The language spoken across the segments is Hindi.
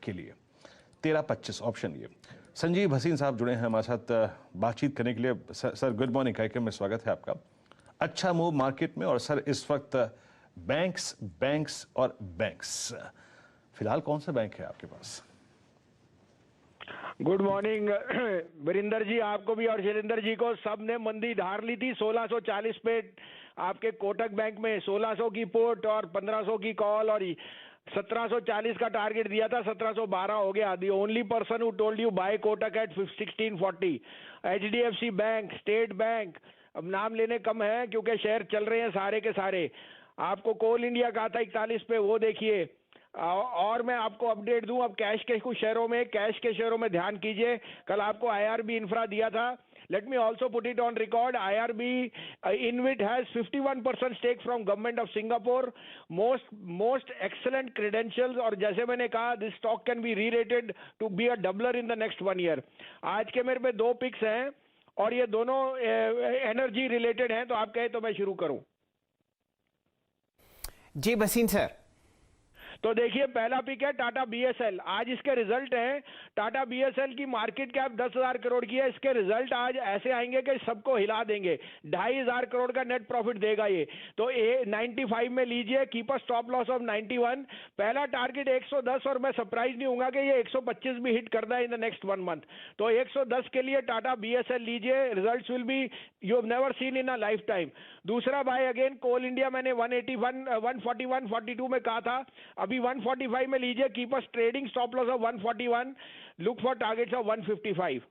के लिए 13-25 ऑप्शन ये। संजीव भसीन साहब जुड़े हैं हमारे साथ बातचीत करने के लिए। सर गुड मॉर्निंग, कार्यक्रम में स्वागत है आपका। अच्छा मूव मार्केट में, और सर इस वक्त बैंक्स और बैंक्स, फिलहाल कौन सा बैंक है आपके पास? गुड मॉर्निंग वीरेंद्र जी, आपको भी और शैलेंद्र जी को। सब ने मंदी धार ली थी 1640 पे आपके कोटक बैंक में। 1600 की पुट और 1500 की कॉल, और 1740 का टारगेट दिया था, 1712 हो गया। The only person who told you buy Kotak at 1640। HDFC bank, state bank, अब नाम लेने कम है क्योंकि शेयर चल रहे हैं सारे के सारे। आपको कोल इंडिया कहा था 41 पे, वो देखिए। और मैं आपको अपडेट दूं, अब कैश के कुछ शेयरों में, कैश के शेयरों में ध्यान कीजिए। कल आपको IRB इंफ्रा दिया था। Let me also put it on record, IRB InvIT has 51% stake from government of Singapore. Most excellent credentials, और जैसे मैंने कहा, this stock can be re rated to be a doubler in the next 1 year. आज के मेरे पे 2 पिक्स हैं और ये दोनों एनर्जी रिलेटेड हैं, तो आप कहे तो मैं शुरू करूं? जी भसीन सर। तो देखिए, पहला पिक है टाटा BSL। आज इसके रिजल्ट हैं। टाटा BSL की मार्केट कैप 10,000 करोड़ की है। इसके रिजल्ट आज ऐसे आएंगे कि सबको हिला देंगे। 2,500 करोड़ का नेट प्रॉफिट देगा ये। तो 95 में लीजिए, keep a stop loss of 91। पहला टारगेट 110, और मैं सरप्राइज नहीं हूंगा कि ये 125 भी हिट करता है इन द नेक्स्ट 1 मंथ। तो 110 के लिए टाटा BSL लीजिए। Results will be you have never seen in a life time. दूसरा बाय अगेन कोल इंडिया, मैंने 181, 141, 42 में कहा था, अभी 145 में लीजिए। Keep us trading, stop loss of 141, look for targets of 155।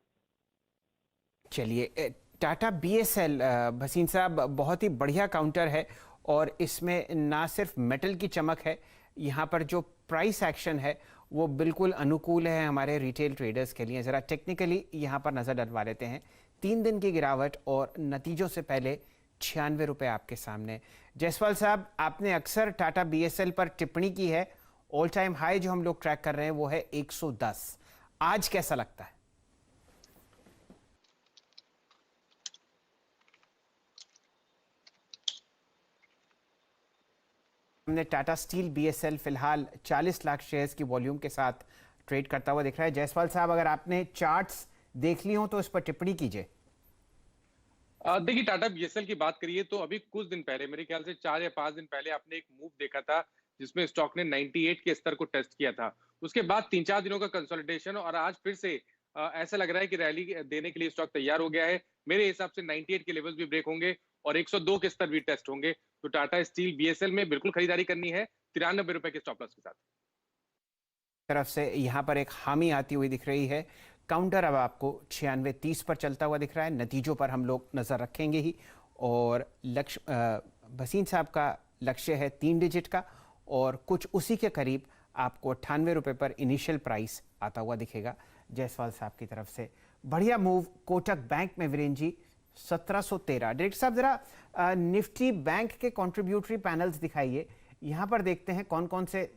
चलिए, टाटा BSL भसीन साहब बहुत ही बढ़िया काउंटर है, और इसमें ना सिर्फ मेटल की चमक है, यहाँ पर जो प्राइस एक्शन है वो बिल्कुल अनुकूल है हमारे रिटेल ट्रेडर्स के लिए। ज़रा टेक्निकली यहाँ पर नज़र डलवा लेते हैं। 3 दिन की गिरावट और नतीजों से पहले 96 रुपये आपके सामने। जायसवाल साहब, आपने अक्सर टाटा BSL पर टिप्पणी की है, ऑल टाइम हाई जो हम लोग ट्रैक कर रहे हैं वो है 110। आज कैसा लगता है? हमने टाटा स्टील BSL फिलहाल 40 लाख शेयर्स की वॉल्यूम के साथ ट्रेड करता हुआ दिख रहा है। जायसवाल साहब, अगर आपने चार्ट्स देख ली हो तो इस पर टिप्पणी कीजिए। देखिए, टाटा BSL की बात करिए तो अभी कुछ दिन पहले, मेरे ख्याल से 4 या 5 दिन पहले, आपने एक मूव देखा था जिसमें स्टॉक ने 98 के स्तर को टेस्ट किया था। उसके बाद 3-4 दिनों का कंसोलिडेशन, और आज फिर से ऐसा लग रहा है कि रैली देने के लिए स्टॉक तैयार हो गया है। मेरे हिसाब से 98 के लेवल्स भी ब्रेक होंगे और 102 के स्तर भी टेस्ट होंगे। तो टाटा स्टील BSL में बिल्कुल खरीदारी करनी है 93 रुपए के स्टॉप लॉस के साथ। तरफ से यहाँ पर एक हामी आती हुई दिख रही है। काउंटर अब आपको 96.30 पर चलता हुआ दिख रहा है। नतीजों पर हम लोग नज़र रखेंगे ही, और लक्ष्य भसीन साहब का लक्ष्य है 3 डिजिट का, और कुछ उसी के करीब आपको 98 रुपये पर इनिशियल प्राइस आता हुआ दिखेगा। जायसवाल साहब की तरफ से बढ़िया मूव कोटक बैंक में वीरेंद्र जी 1713। डायरेक्टर साहब, जरा निफ्टी बैंक के कॉन्ट्रीब्यूटरी पैनल्स दिखाइए। यहाँ पर देखते हैं कौन कौन से